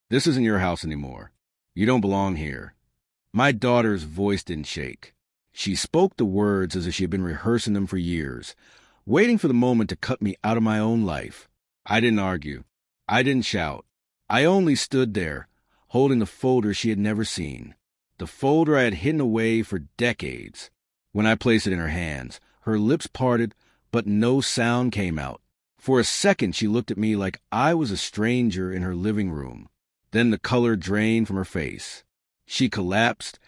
This isn't your house anymore. You don't belong here." My daughter's voice didn't shake. She spoke the words as if she had been rehearsing them for years, waiting for the moment to cut me out of my own life. I didn't argue. I didn't shout. I only stood there, holding the folder she had never seen. The folder I had hidden away for decades. When I placed it in her hands, her lips parted, but no sound came out. For a second, she looked at me like I was a stranger in her living room. Then the color drained from her face. She collapsed,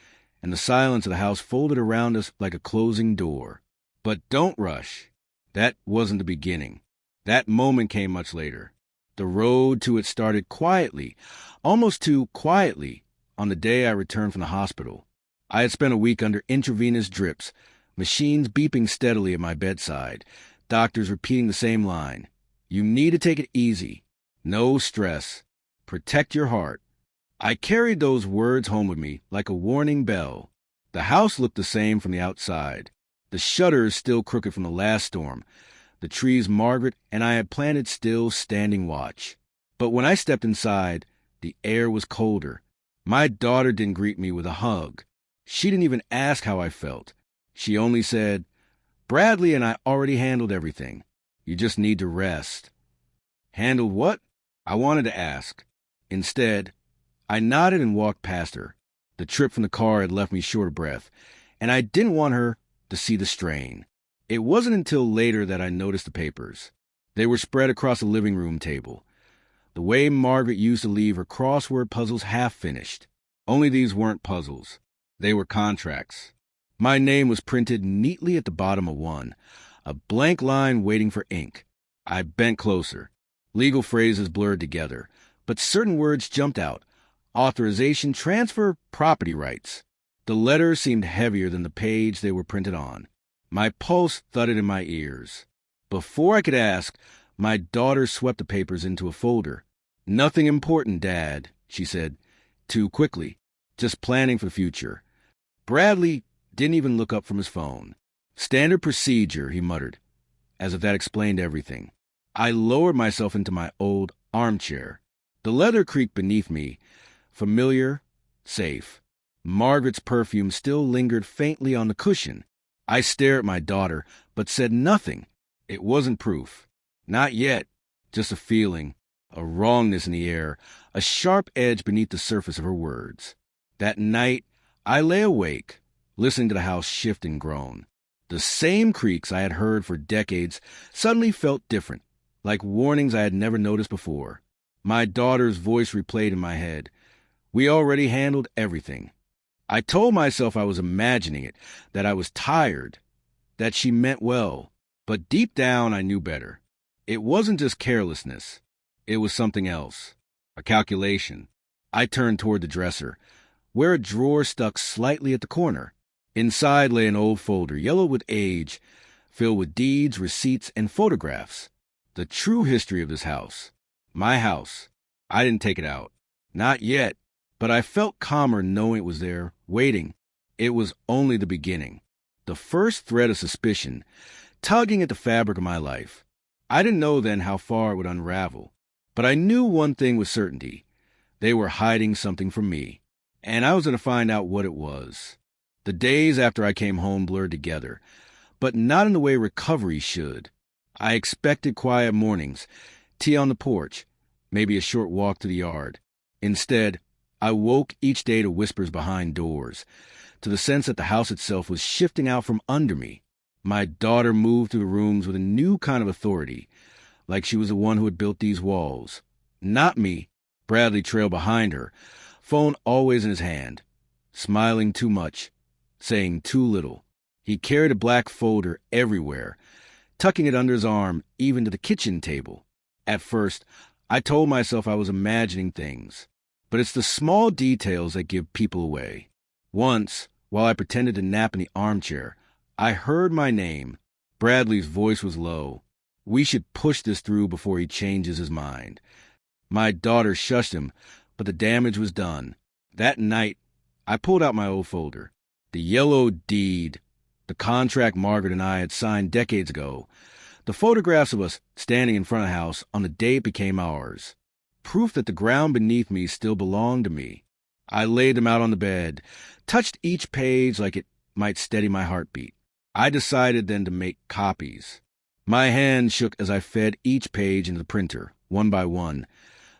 and the silence of the house folded around us like a closing door. But don't rush. That wasn't the beginning. That moment came much later. The road to it started quietly, almost too quietly, on the day I returned from the hospital. I had spent a week under intravenous drips, machines beeping steadily at my bedside, doctors repeating the same line. You need to take it easy. No stress. Protect your heart. I carried those words home with me like a warning bell. The house looked the same from the outside. The shutters still crooked from the last storm. The trees Margaret and I had planted still standing watch. But when I stepped inside, the air was colder. My daughter didn't greet me with a hug. She didn't even ask how I felt. She only said, "Bradley and I already handled everything. You just need to rest." Handled what? I wanted to ask. Instead, I nodded and walked past her. The trip from the car had left me short of breath, and I didn't want her to see the strain. It wasn't until later that I noticed the papers. They were spread across the living room table, the way Margaret used to leave her crossword puzzles half-finished. Only these weren't puzzles. They were contracts. My name was printed neatly at the bottom of one, a blank line waiting for ink. I bent closer. Legal phrases blurred together, but certain words jumped out. Authorization, transfer, property rights. The letters seemed heavier than the page they were printed on. My pulse thudded in my ears. Before I could ask, my daughter swept the papers into a folder. "Nothing important, Dad," she said, too quickly. "Just planning for the future." Bradley didn't even look up from his phone. "Standard procedure," he muttered, as if that explained everything. I lowered myself into my old armchair. The leather creaked beneath me, familiar, safe. Margaret's perfume still lingered faintly on the cushion. I stared at my daughter, but said nothing. It wasn't proof. Not yet. Just a feeling, a wrongness in the air, a sharp edge beneath the surface of her words. That night, I lay awake, listening to the house shift and groan. The same creaks I had heard for decades suddenly felt different, like warnings I had never noticed before. My daughter's voice replayed in my head. We already handled everything. I told myself I was imagining it, that I was tired, that she meant well. But deep down, I knew better. It wasn't just carelessness. It was something else. A calculation. I turned toward the dresser, where a drawer stuck slightly at the corner. Inside lay an old folder, yellow with age, filled with deeds, receipts, and photographs. The true history of this house. My house. I didn't take it out. Not yet. But I felt calmer knowing it was there, waiting. It was only the beginning. The first thread of suspicion, tugging at the fabric of my life. I didn't know then how far it would unravel. But I knew one thing with certainty. They were hiding something from me. And I was going to find out what it was. The days after I came home blurred together, but not in the way recovery should. I expected quiet mornings, tea on the porch, maybe a short walk to the yard. Instead, I woke each day to whispers behind doors, to the sense that the house itself was shifting out from under me. My daughter moved through the rooms with a new kind of authority, like she was the one who had built these walls. Not me. Bradley trailed behind her, phone always in his hand, smiling too much, saying too little. He carried a black folder everywhere, tucking it under his arm, even to the kitchen table. At first, I told myself I was imagining things. But it's the small details that give people away. Once, while I pretended to nap in the armchair, I heard my name. Bradley's voice was low. We should push this through before he changes his mind. My daughter shushed him, but the damage was done. That night, I pulled out my old folder. The yellow deed, the contract Margaret and I had signed decades ago, the photographs of us standing in front of the house on the day it became ours. proof that the ground beneath me still belonged to me. I laid them out on the bed, touched each page like it might steady my heartbeat. I decided then to make copies. My hands shook as I fed each page into the printer, one by one.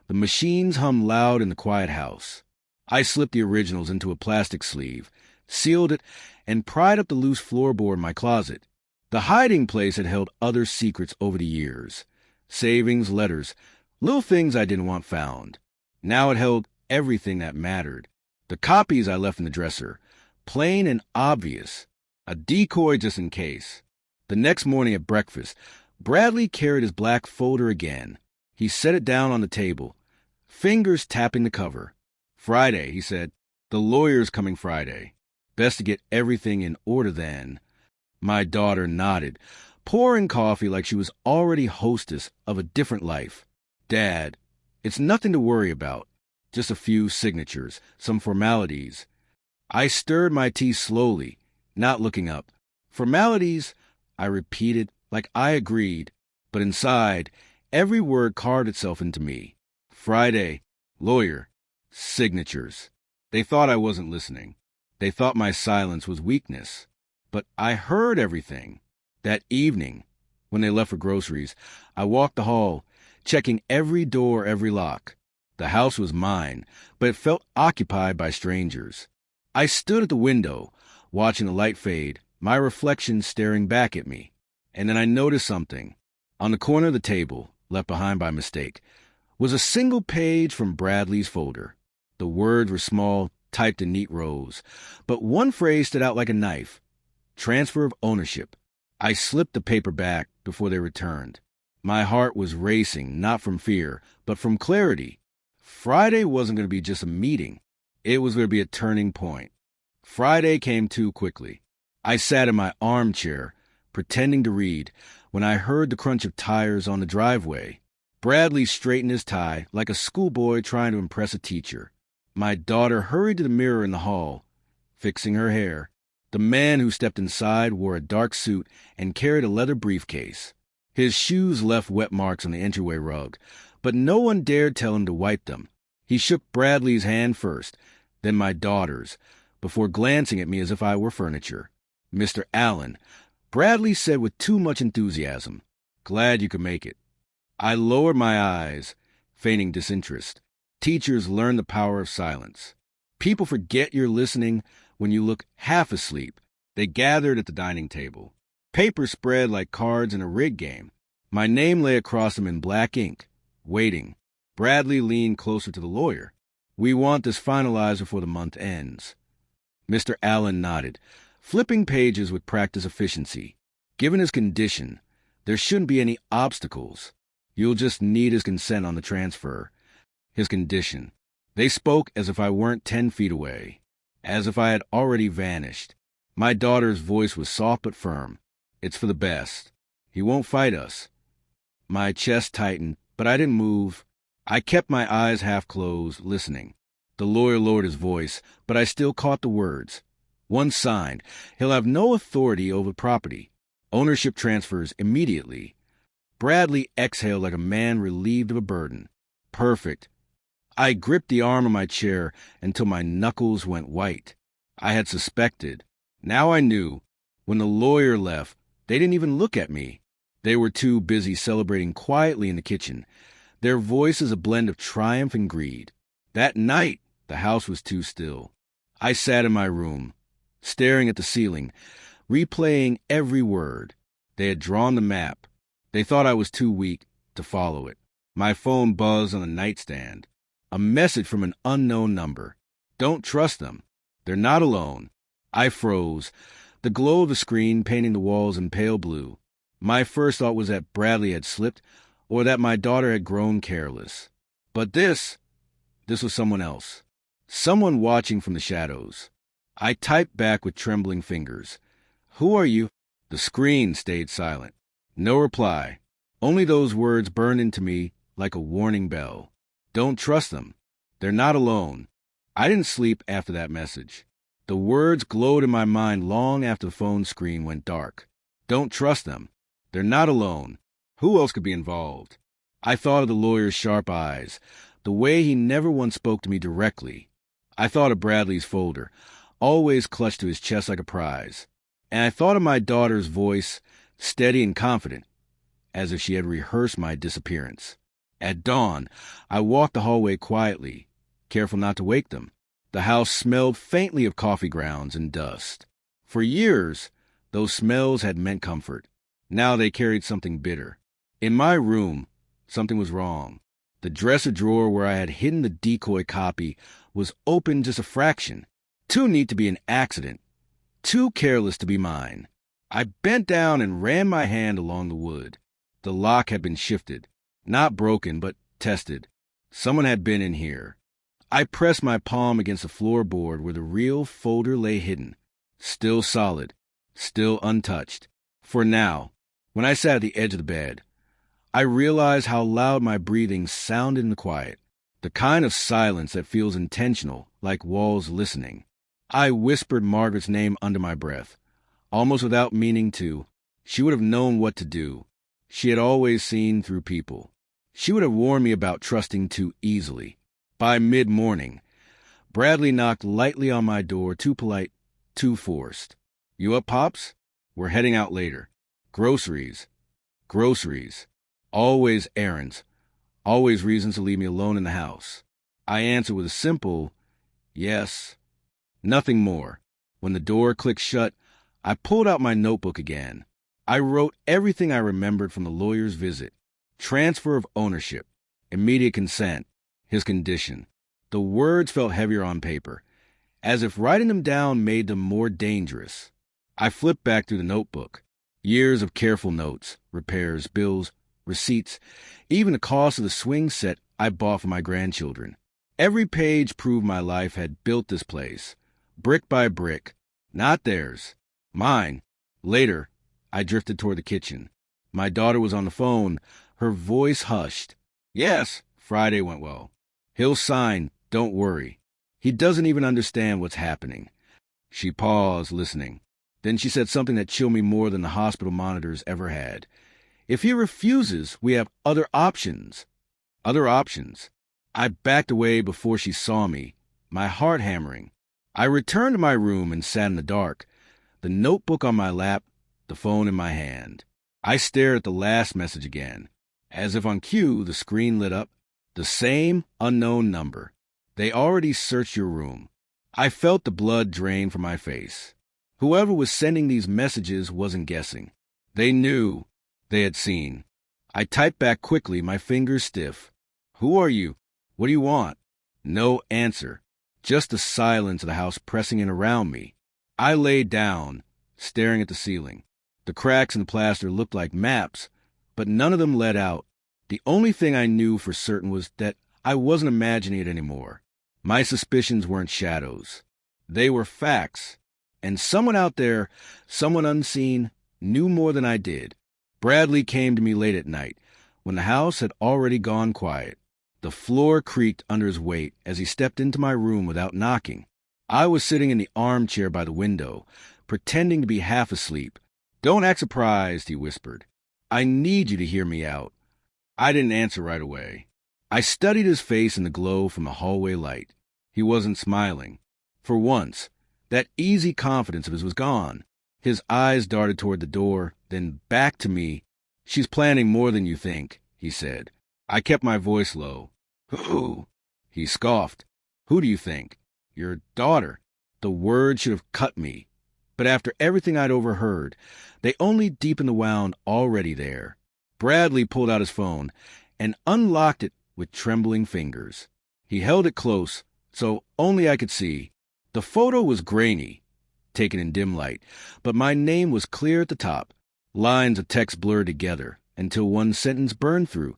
The machines hummed loud in the quiet house. I slipped the originals into a plastic sleeve, sealed it, and pried up the loose floorboard in my closet. The hiding place had held other secrets over the years. Savings, letters, little things I didn't want found. Now it held everything that mattered. The copies I left in the dresser, plain and obvious, a decoy just in case. The next morning at breakfast, Bradley carried his black folder again. He set it down on the table, fingers tapping the cover. Friday, he said. The lawyer's coming Friday. Best to get everything in order then. My daughter nodded, pouring coffee like she was already hostess of a different life. Dad, it's nothing to worry about. Just a few signatures, some formalities. I stirred my tea slowly, not looking up. Formalities, I repeated, like I agreed, but inside, every word carved itself into me. Friday, lawyer, signatures. They thought I wasn't listening. They thought my silence was weakness. But I heard everything. That evening, when they left for groceries, I walked the hall, checking every door, every lock. The house was mine, but it felt occupied by strangers. I stood at the window, watching the light fade, my reflection staring back at me. And then I noticed something. On the corner of the table, left behind by mistake, was a single page from Bradley's folder. The words were small, typed in neat rows, but one phrase stood out like a knife. Transfer of ownership. I slipped the paper back before they returned. My heart was racing, not from fear, but from clarity. Friday wasn't going to be just a meeting. It was going to be a turning point. Friday came too quickly. I sat in my armchair, pretending to read, when I heard the crunch of tires on the driveway. Bradley straightened his tie like a schoolboy trying to impress a teacher. My daughter hurried to the mirror in the hall, fixing her hair. The man who stepped inside wore a dark suit and carried a leather briefcase. His shoes left wet marks on the entryway rug, but no one dared tell him to wipe them. He shook Bradley's hand first, then my daughter's, before glancing at me as if I were furniture. Mr. Allen, Bradley said with too much enthusiasm. Glad you could make it. I lowered my eyes, feigning disinterest. Teachers learn the power of silence. People forget you're listening when you look half asleep. They gathered at the dining table. Papers spread like cards in a rig game. My name lay across them in black ink, waiting. Bradley leaned closer to the lawyer. We want this finalized before the month ends. Mr. Allen nodded, flipping pages with practiced efficiency. Given his condition, there shouldn't be any obstacles. You'll just need his consent on the transfer. His condition. They spoke as if I weren't 10 feet away, as if I had already vanished. My daughter's voice was soft but firm. It's for the best. He won't fight us. My chest tightened, but I didn't move. I kept my eyes half closed, listening. The lawyer lowered his voice, but I still caught the words. Once signed, he'll have no authority over property. Ownership transfers immediately. Bradley exhaled like a man relieved of a burden. Perfect. I gripped the arm of my chair until my knuckles went white. I had suspected. Now I knew. When the lawyer left, they didn't even look at me. They were too busy celebrating quietly in the kitchen, their voices a blend of triumph and greed. That night, the house was too still. I sat in my room, staring at the ceiling, replaying every word. They had drawn the map. They thought I was too weak to follow it. My phone buzzed on the nightstand. A message from an unknown number. Don't trust them. They're not alone. I froze, the glow of the screen painting the walls in pale blue. My first thought was that Bradley had slipped or that my daughter had grown careless. But this was someone else. Someone watching from the shadows. I typed back with trembling fingers. Who are you? The screen stayed silent. No reply. Only those words burned into me like a warning bell. Don't trust them. They're not alone. I didn't sleep after that message. The words glowed in my mind long after the phone screen went dark. Don't trust them. They're not alone. Who else could be involved? I thought of the lawyer's sharp eyes, the way he never once spoke to me directly. I thought of Bradley's folder, always clutched to his chest like a prize. And I thought of my daughter's voice, steady and confident, as if she had rehearsed my disappearance. At dawn, I walked the hallway quietly, careful not to wake them. The house smelled faintly of coffee grounds and dust. For years, those smells had meant comfort. Now they carried something bitter. In my room, something was wrong. The dresser drawer where I had hidden the decoy copy was open just a fraction. Too neat to be an accident. Too careless to be mine. I bent down and ran my hand along the wood. The lock had been shifted. Not broken, but tested. Someone had been in here. I pressed my palm against the floorboard where the real folder lay hidden. Still solid. Still untouched. For now, when I sat at the edge of the bed, I realized how loud my breathing sounded in the quiet. The kind of silence that feels intentional, like walls listening. I whispered Margaret's name under my breath, almost without meaning to. She would have known what to do. She had always seen through people. She would have warned me about trusting too easily. By mid-morning, Bradley knocked lightly on my door, too polite, too forced. "You up, Pops? We're heading out later. Groceries. Groceries. Always errands. Always reasons to leave me alone in the house." I answered with a simple, yes. Nothing more. When the door clicked shut, I pulled out my notebook again. I wrote everything I remembered from the lawyer's visit. Transfer of ownership. Immediate consent. His condition. The words felt heavier on paper, as if writing them down made them more dangerous. I flipped back through the notebook. Years of careful notes, repairs, bills, receipts, even the cost of the swing set I bought for my grandchildren. Every page proved my life had built this place, brick by brick. Not theirs. Mine. Later, I drifted toward the kitchen. My daughter was on the phone, her voice hushed. "Yes, Friday went well. He'll sign, don't worry. He doesn't even understand what's happening." She paused, listening. Then she said something that chilled me more than the hospital monitors ever had. "If he refuses, we have other options." Other options. I backed away before she saw me, my heart hammering. I returned to my room and sat in the dark, the notebook on my lap, the phone in my hand. I stared at the last message again. As if on cue, the screen lit up. The same unknown number. "They already searched your room." I felt the blood drain from my face. Whoever was sending these messages wasn't guessing. They knew. They had seen. I typed back quickly, my fingers stiff. "Who are you? What do you want?" No answer. Just the silence of the house pressing in around me. I lay down, staring at the ceiling. The cracks in the plaster looked like maps, but none of them led out. The only thing I knew for certain was that I wasn't imagining it anymore. My suspicions weren't shadows. They were facts. And someone out there, someone unseen, knew more than I did. Bradley came to me late at night, when the house had already gone quiet. The floor creaked under his weight as he stepped into my room without knocking. I was sitting in the armchair by the window, pretending to be half asleep. "Don't act surprised," he whispered. "I need you to hear me out." I didn't answer right away. I studied his face in the glow from the hallway light. He wasn't smiling. For once, that easy confidence of his was gone. His eyes darted toward the door, then back to me. "She's planning more than you think," he said. I kept my voice low. "Who?" He scoffed. "Who do you think? Your daughter." The word should have cut me. But after everything I'd overheard, they only deepened the wound already there. Bradley pulled out his phone and unlocked it with trembling fingers. He held it close, so only I could see. The photo was grainy, taken in dim light, but my name was clear at the top. Lines of text blurred together until one sentence burned through.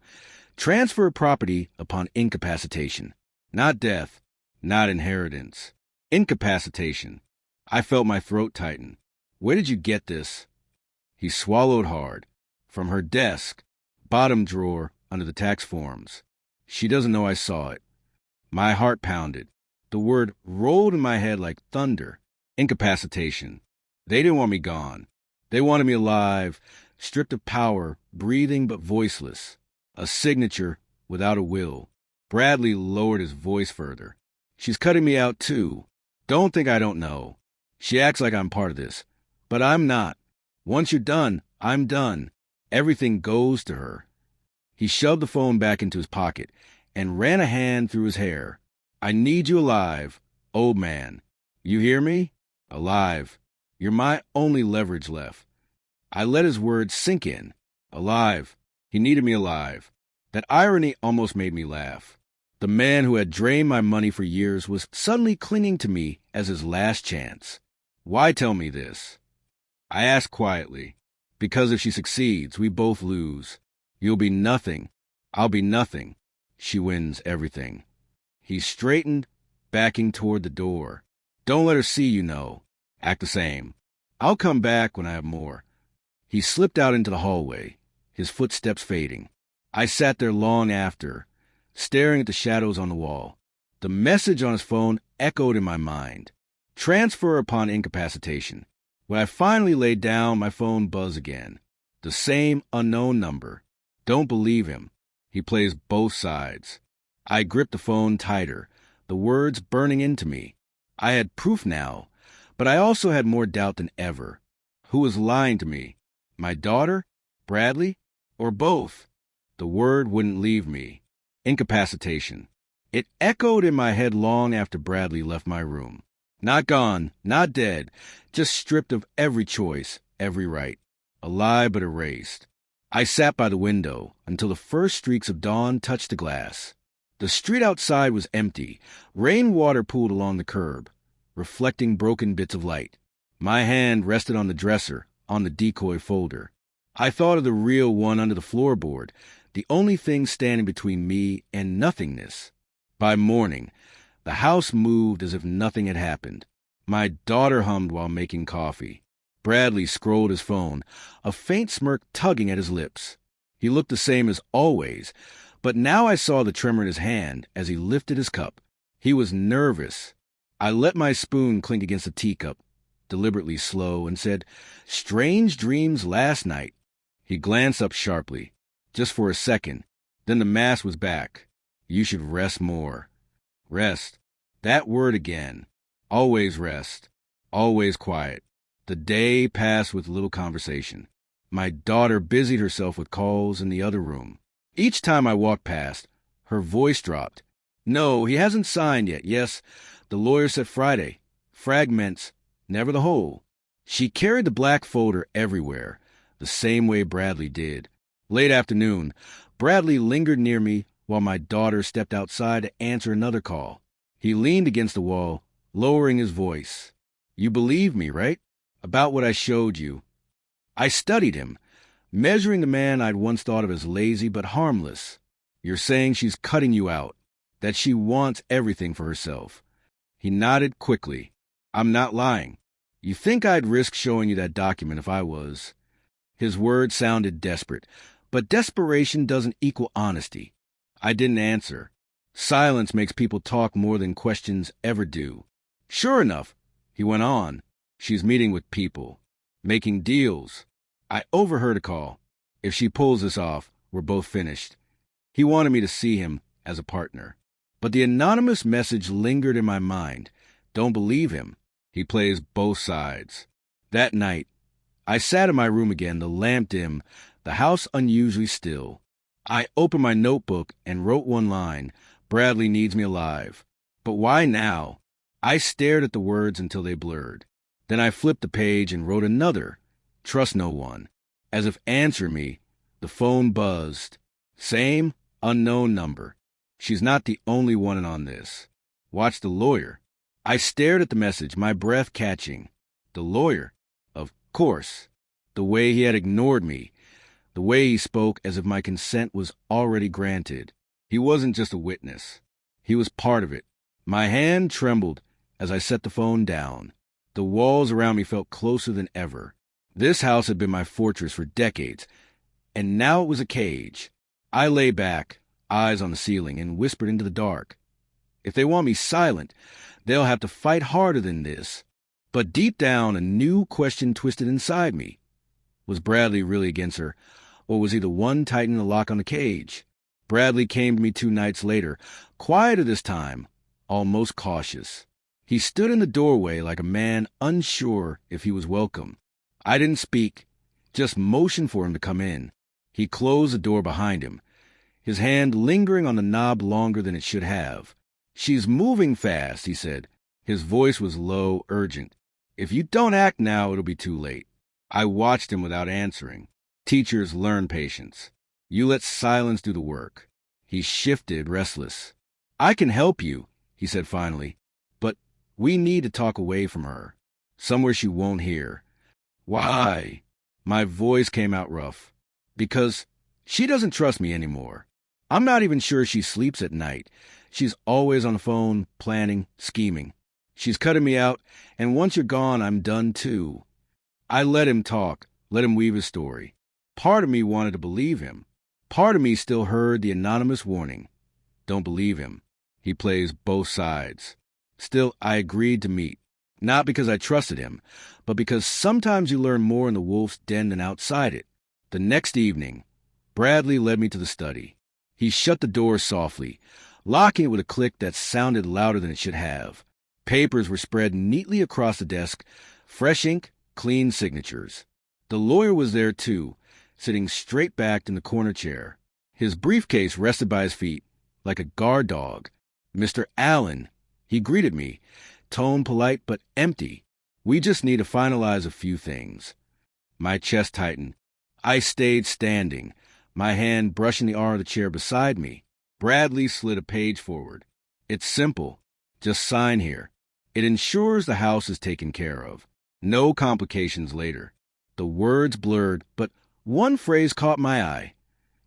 Transfer of property upon incapacitation. Not death, not inheritance. Incapacitation. I felt my throat tighten. "Where did you get this?" He swallowed hard. "From her desk, bottom drawer under the tax forms. She doesn't know I saw it." My heart pounded. The word rolled in my head like thunder. Incapacitation. They didn't want me gone. They wanted me alive, stripped of power, breathing but voiceless. A signature without a will. Bradley lowered his voice further. She's cutting me out, too. Don't think I don't know. She acts like I'm part of this. But I'm not. Once you're done, I'm done. Everything goes to her. He shoved the phone back into his pocket and ran a hand through his hair. I need you alive, old man. You hear me? Alive. You're my only leverage left. I let his words sink in. Alive. He needed me alive. That irony almost made me laugh. The man who had drained my money for years was suddenly clinging to me as his last chance. Why tell me this? I asked quietly. Because if she succeeds, we both lose. You'll be nothing. I'll be nothing. She wins everything. He straightened, backing toward the door. Don't let her see you know. Act the same. I'll come back when I have more. He slipped out into the hallway, his footsteps fading. I sat there long after, staring at the shadows on the wall. The message on his phone echoed in my mind. Transfer upon incapacitation. When I finally laid down, my phone buzzed again. The same unknown number. Don't believe him. He plays both sides. I gripped the phone tighter, the words burning into me. I had proof now, but I also had more doubt than ever. Who was lying to me? My daughter? Bradley? Or both? The word wouldn't leave me. Incapacitation. It echoed in my head long after Bradley left my room. Not gone, not dead, just stripped of every choice, every right. Alive but erased. I sat by the window until the first streaks of dawn touched the glass. The street outside was empty. Rainwater pooled along the curb, reflecting broken bits of light. My hand rested on the dresser, on the decoy folder. I thought of the real one under the floorboard, the only thing standing between me and nothingness. By morning, the house moved as if nothing had happened. My daughter hummed while making coffee. Bradley scrolled his phone, a faint smirk tugging at his lips. He looked the same as always, but now I saw the tremor in his hand as he lifted his cup. He was nervous. I let my spoon clink against the teacup, deliberately slow, and said, "Strange dreams last night." He glanced up sharply, just for a second. Then the mask was back. You should rest more. Rest. That word again. Always rest. Always quiet. The day passed with little conversation. My daughter busied herself with calls in the other room. Each time I walked past, her voice dropped. No, he hasn't signed yet. Yes, the lawyer said Friday. Fragments, never the whole. She carried the black folder everywhere, the same way Bradley did. Late afternoon, Bradley lingered near me while my daughter stepped outside to answer another call. He leaned against the wall, lowering his voice. You believe me, right? About what I showed you. I studied him, measuring the man I'd once thought of as lazy but harmless. You're saying she's cutting you out, that she wants everything for herself. He nodded quickly. I'm not lying. You think I'd risk showing you that document if I was. His words sounded desperate, but desperation doesn't equal honesty. I didn't answer. Silence makes people talk more than questions ever do. Sure enough, he went on. She's meeting with people, making deals. I overheard a call. If she pulls this off, we're both finished. He wanted me to see him as a partner. But the anonymous message lingered in my mind. Don't believe him. He plays both sides. That night, I sat in my room again, the lamp dim, the house unusually still. I opened my notebook and wrote one line. Bradley needs me alive. But why now? I stared at the words until they blurred. Then I flipped the page and wrote another. Trust no one. As if answering me, the phone buzzed. Same unknown number. She's not the only one in on this. Watch the lawyer. I stared at the message, my breath catching. The lawyer. Of course. The way he had ignored me. The way he spoke as if my consent was already granted. He wasn't just a witness. He was part of it. My hand trembled as I set the phone down. The walls around me felt closer than ever. This house had been my fortress for decades, and now it was a cage. I lay back, eyes on the ceiling, and whispered into the dark. If they want me silent, they'll have to fight harder than this. But deep down, a new question twisted inside me. Was Bradley really against her, or was he the one tightening the lock on the cage? Bradley came to me 2 nights later, quieter this time, almost cautious. He stood in the doorway like a man unsure if he was welcome. I didn't speak, just motioned for him to come in. He closed the door behind him, his hand lingering on the knob longer than it should have. "She's moving fast," he said. His voice was low, urgent. "If you don't act now, it'll be too late." I watched him without answering. Teachers learn patience. You let silence do the work. He shifted, restless. "I can help you," he said finally, "but we need to talk away from her, somewhere she won't hear." "Why?" My voice came out rough. "Because she doesn't trust me anymore. I'm not even sure she sleeps at night. She's always on the phone, planning, scheming. She's cutting me out, and once you're gone, I'm done too." I let him talk, let him weave his story. Part of me wanted to believe him. Part of me still heard the anonymous warning. Don't believe him. He plays both sides. Still, I agreed to meet. Not because I trusted him, but because sometimes you learn more in the wolf's den than outside it. The next evening, Bradley led me to the study. He shut the door softly, locking it with a click that sounded louder than it should have. Papers were spread neatly across the desk, fresh ink, clean signatures. The lawyer was there too, sitting straight-backed in the corner chair. His briefcase rested by his feet, like a guard dog. "Mr. Allen," he greeted me, tone polite but empty. "We just need to finalize a few things." My chest tightened. I stayed standing, my hand brushing the arm of the chair beside me. Bradley slid a page forward. "It's simple. Just sign here. It ensures the house is taken care of. No complications later." The words blurred, but one phrase caught my eye.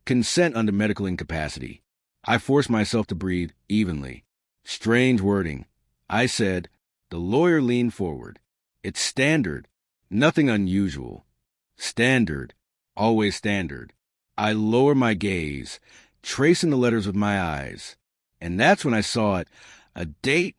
"Consent under medical incapacity." I forced myself to breathe evenly. Strange wording. I said. The lawyer leaned forward. "It's standard. Nothing unusual. Standard. Always standard." I lowered my gaze, tracing the letters with my eyes. And that's when I saw it. A date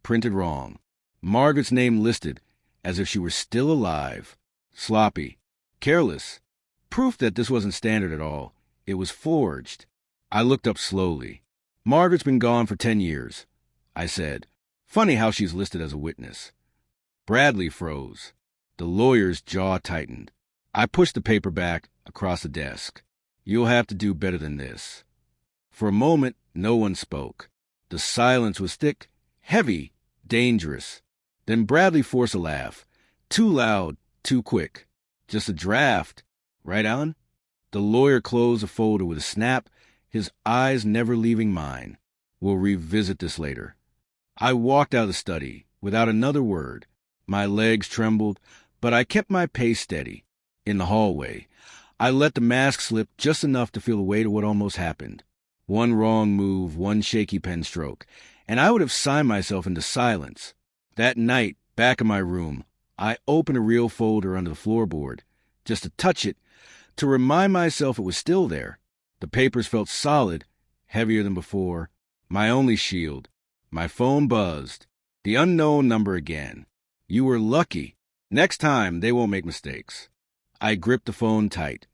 printed wrong. Margaret's name listed, as if she were still alive. Sloppy. Careless. Proof that this wasn't standard at all. It was forged. I looked up slowly. "Margaret's been gone for 10 years, I said. "Funny how she's listed as a witness." Bradley froze. The lawyer's jaw tightened. I pushed the paper back across the desk. "You'll have to do better than this." For a moment, no one spoke. The silence was thick, heavy, dangerous. Then Bradley forced a laugh. Too loud, too quick. "Just a draft, right, Alan?" The lawyer closed the folder with a snap, his eyes never leaving mine. "We'll revisit this later." I walked out of the study without another word. My legs trembled, but I kept my pace steady. In the hallway, I let the mask slip just enough to feel the weight of what almost happened. One wrong move, one shaky pen stroke, and I would have signed myself into silence. That night, back in my room, I opened a real folder under the floorboard, just to touch it, to remind myself it was still there. The papers felt solid, heavier than before. My only shield. My phone buzzed. The unknown number again. "You were lucky. Next time, they won't make mistakes." I gripped the phone tight,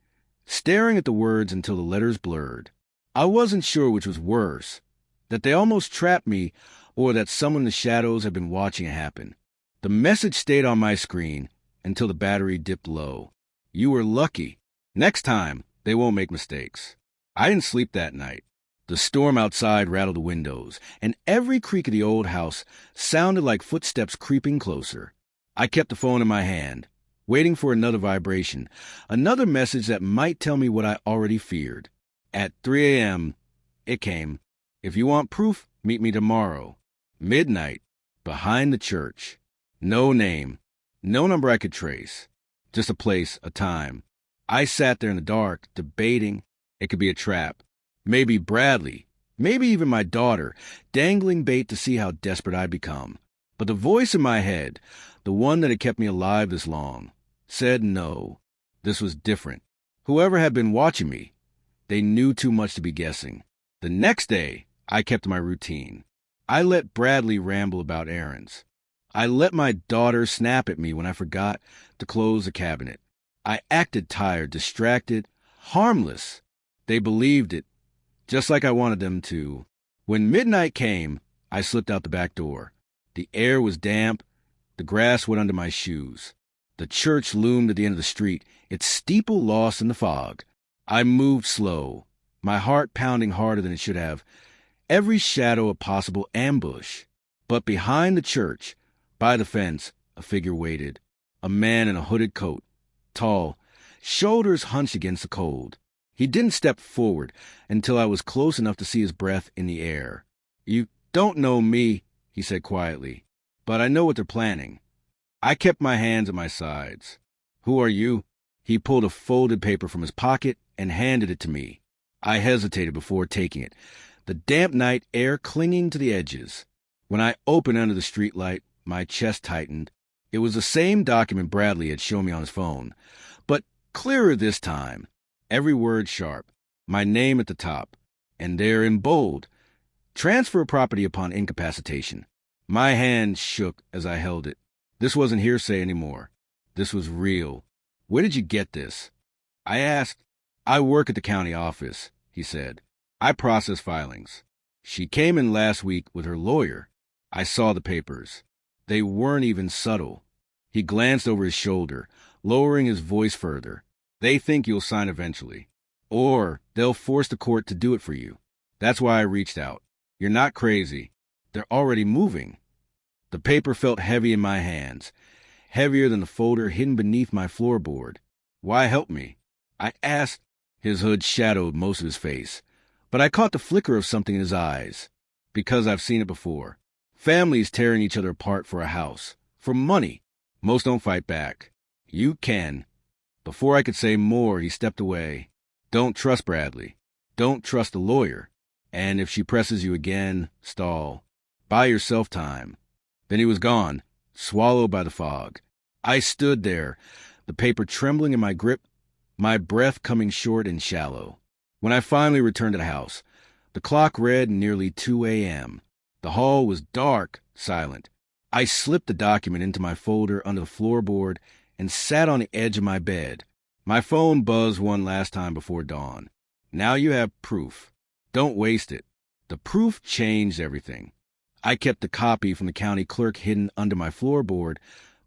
staring at the words until the letters blurred. I wasn't sure which was worse, that they almost trapped me or that someone in the shadows had been watching it happen. The message stayed on my screen until the battery dipped low. "You were lucky. Next time, they won't make mistakes." I didn't sleep that night. The storm outside rattled the windows, and every creak of the old house sounded like footsteps creeping closer. I kept the phone in my hand, waiting for another vibration, another message that might tell me what I already feared. At 3 a.m., it came. "If you want proof, meet me tomorrow. Midnight, behind the church." No name, no number I could trace. Just a place, a time. I sat there in the dark, debating. It could be a trap. Maybe Bradley, maybe even my daughter, dangling bait to see how desperate I'd become. But the voice in my head, the one that had kept me alive this long, said no. This was different. Whoever had been watching me, they knew too much to be guessing. The next day, I kept my routine. I let Bradley ramble about errands. I let my daughter snap at me when I forgot to close the cabinet. I acted tired, distracted, harmless. They believed it, just like I wanted them to. When midnight came, I slipped out the back door. The air was damp. The grass went under my shoes. The church loomed at the end of the street, its steeple lost in the fog. I moved slow, my heart pounding harder than it should have, every shadow a possible ambush. But behind the church, by the fence, a figure waited, a man in a hooded coat, tall, shoulders hunched against the cold. He didn't step forward until I was close enough to see his breath in the air. "You don't know me," he said quietly, "but I know what they're planning." I kept my hands at my sides. "Who are you?" He pulled a folded paper from his pocket and handed it to me. I hesitated before taking it, the damp night air clinging to the edges. When I opened under the streetlight, my chest tightened. It was the same document Bradley had shown me on his phone, but clearer this time, every word sharp, my name at the top, and there in bold, "Transfer of property upon incapacitation." My hand shook as I held it. This wasn't hearsay anymore. This was real. "Where did you get this?" I asked. "I work at the county office," he said. "I process filings." She came in last week with her lawyer. I saw the papers. They weren't even subtle. He glanced over his shoulder, lowering his voice further. "They think you'll sign eventually. Or they'll force the court to do it for you. That's why I reached out. You're not crazy. They're already moving." The paper felt heavy in my hands, heavier than the folder hidden beneath my floorboard. "Why help me?" I asked. His hood shadowed most of his face, but I caught the flicker of something in his eyes. "Because I've seen it before. Families tearing each other apart for a house, for money. Most don't fight back. You can." Before I could say more, he stepped away. "Don't trust Bradley. Don't trust the lawyer. And if she presses you again, stall. Buy yourself time." Then he was gone, swallowed by the fog. I stood there, the paper trembling in my grip, my breath coming short and shallow. When I finally returned to the house, the clock read nearly 2 a.m. The hall was dark, silent. I slipped the document into my folder under the floorboard and sat on the edge of my bed. My phone buzzed one last time before dawn. "Now you have proof. Don't waste it." The proof changed everything. I kept the copy from the county clerk hidden under my floorboard,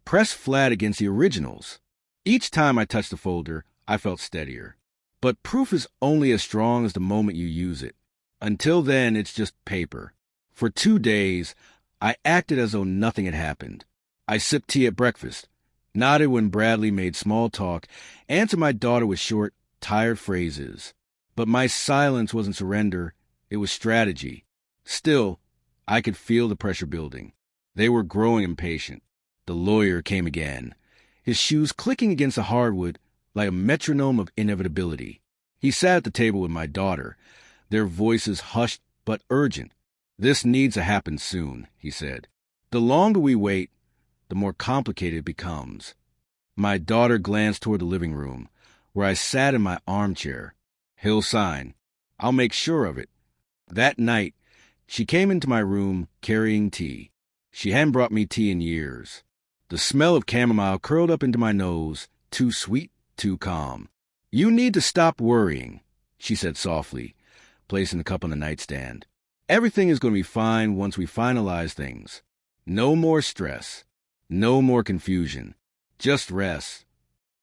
pressed flat against the originals. Each time I touched the folder, I felt steadier. But proof is only as strong as the moment you use it. Until then, it's just paper. For 2 days, I acted as though nothing had happened. I sipped tea at breakfast, nodded when Bradley made small talk, answered my daughter with short, tired phrases. But my silence wasn't surrender, it was strategy. Still, I could feel the pressure building. They were growing impatient. The lawyer came again, his shoes clicking against the hardwood like a metronome of inevitability. He sat at the table with my daughter, their voices hushed but urgent. "This needs to happen soon," he said. "The longer we wait, the more complicated it becomes." My daughter glanced toward the living room, where I sat in my armchair. "He'll sign. I'll make sure of it." That night, she came into my room carrying tea. She hadn't brought me tea in years. The smell of chamomile curled up into my nose, too sweet, too calm. "You need to stop worrying," she said softly, placing the cup on the nightstand. "Everything is going to be fine once we finalize things. No more stress. No more confusion. Just rest."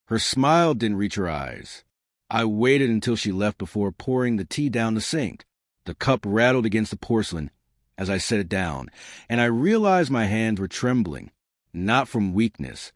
Her smile didn't reach her eyes. I waited until she left before pouring the tea down the sink. The cup rattled against the porcelain as I set it down, and I realized my hands were trembling, not from weakness,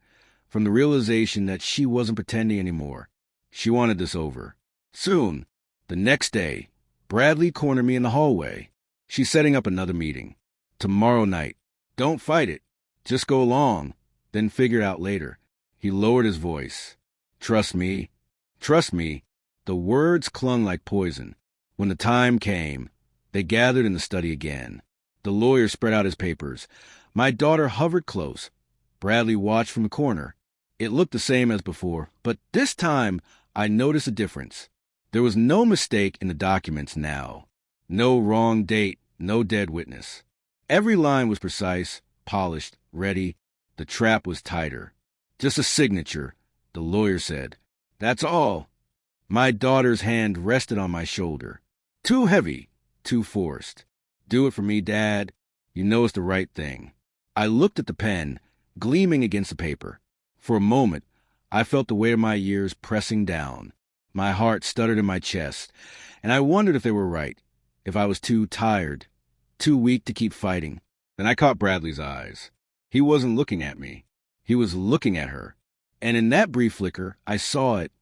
from the realization that she wasn't pretending anymore. She wanted this over. Soon, the next day, Bradley cornered me in the hallway. "She's setting up another meeting. Tomorrow night. Don't fight it. Just go along, then figure it out later." He lowered his voice. "Trust me. Trust me." The words clung like poison. When the time came, they gathered in the study again. The lawyer spread out his papers. My daughter hovered close. Bradley watched from the corner. It looked the same as before, but this time I noticed a difference. There was no mistake in the documents now. No wrong date, no dead witness. Every line was precise, polished, ready. The trap was tighter. "Just a signature," the lawyer said. "That's all." My daughter's hand rested on my shoulder. Too heavy, too forced. Do it for me, Dad. You know it's the right thing. I looked at the pen, gleaming against the paper. For a moment, I felt the weight of my years pressing down. My heart stuttered in my chest, and I wondered if they were right, if I was too tired, too weak to keep fighting. Then I caught Bradley's eyes. He wasn't looking at me. He was looking at her. And in that brief flicker, I saw it.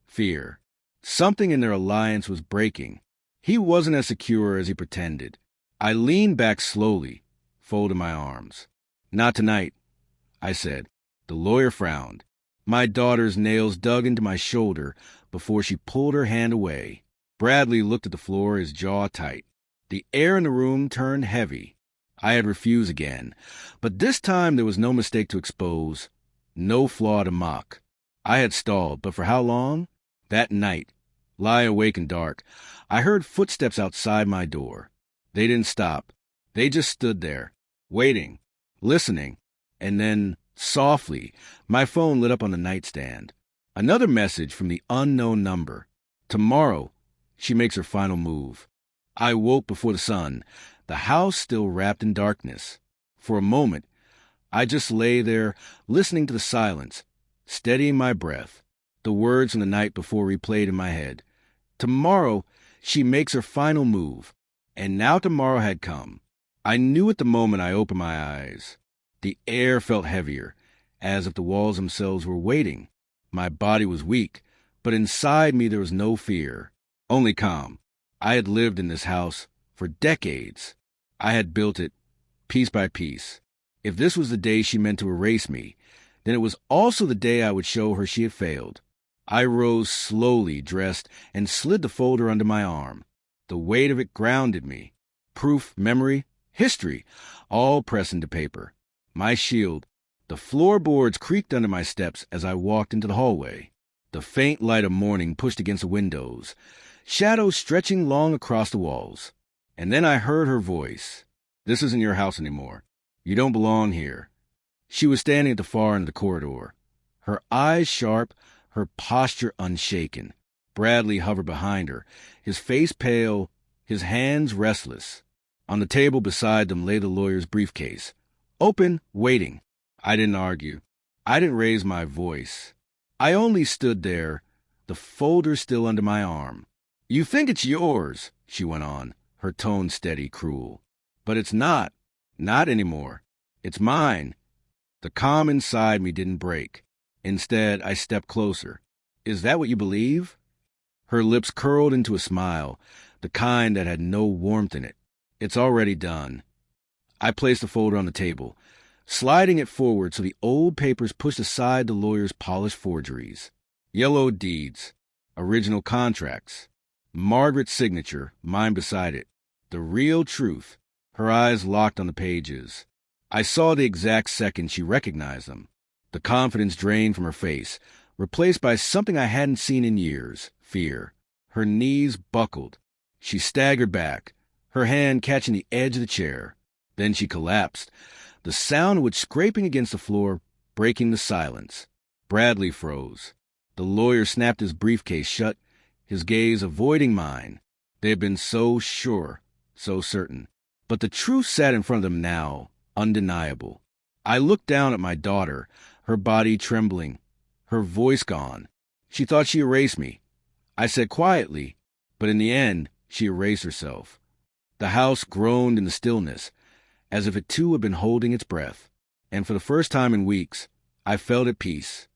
Fear. Something in their alliance was breaking. He wasn't as secure as he pretended. I leaned back slowly, folded my arms. Not tonight, I said. The lawyer frowned. My daughter's nails dug into my shoulder before she pulled her hand away. Bradley looked at the floor, his jaw tight. The air in the room turned heavy. I had refused again, but this time there was no mistake to expose, no flaw to mock. I had stalled, but for how long? That night, lying awake and dark, I heard footsteps outside my door. They didn't stop. They just stood there, waiting, listening, and then, softly, my phone lit up on the nightstand. Another message from the unknown number. Tomorrow, she makes her final move. I woke before the sun, the house still wrapped in darkness. For a moment, I just lay there, listening to the silence, steadying my breath. The words from the night before replayed in my head. Tomorrow, she makes her final move. And now tomorrow had come. I knew at the moment I opened my eyes. The air felt heavier, as if the walls themselves were waiting. My body was weak, but inside me there was no fear, only calm. I had lived in this house for decades. I had built it, piece by piece. If this was the day she meant to erase me, then it was also the day I would show her she had failed. I rose slowly, dressed, and slid the folder under my arm. The weight of it grounded me. Proof, memory, history, all pressed into paper. My shield. The floorboards creaked under my steps as I walked into the hallway. The faint light of morning pushed against the windows, shadows stretching long across the walls. And then I heard her voice. This isn't your house anymore. You don't belong here. She was standing at the far end of the corridor, her eyes sharp, her posture unshaken. Bradley hovered behind her, his face pale, his hands restless. On the table beside them lay the lawyer's briefcase, open, waiting. I didn't argue. I didn't raise my voice. I only stood there, the folder still under my arm. You think it's yours, she went on, her tone steady, cruel. But it's not. Not anymore. It's mine. The calm inside me didn't break. Instead, I stepped closer. Is that what you believe? Her lips curled into a smile, the kind that had no warmth in it. It's already done. I placed the folder on the table, sliding it forward so the old papers pushed aside the lawyer's polished forgeries. Yellowed deeds, original contracts, Margaret's signature, mine beside it. The real truth. Her eyes locked on the pages. I saw the exact second she recognized them. The confidence drained from her face, replaced by something I hadn't seen in years, fear. Her knees buckled. She staggered back, her hand catching the edge of the chair. Then she collapsed, the sound of which scraping against the floor, breaking the silence. Bradley froze. The lawyer snapped his briefcase shut, his gaze avoiding mine. They had been so sure, so certain. But the truth sat in front of them now, undeniable. I looked down at my daughter, her body trembling, her voice gone. She thought she erased me. I said quietly, but in the end, she erased herself. The house groaned in the stillness, as if it too had been holding its breath. And for the first time in weeks, I felt at peace.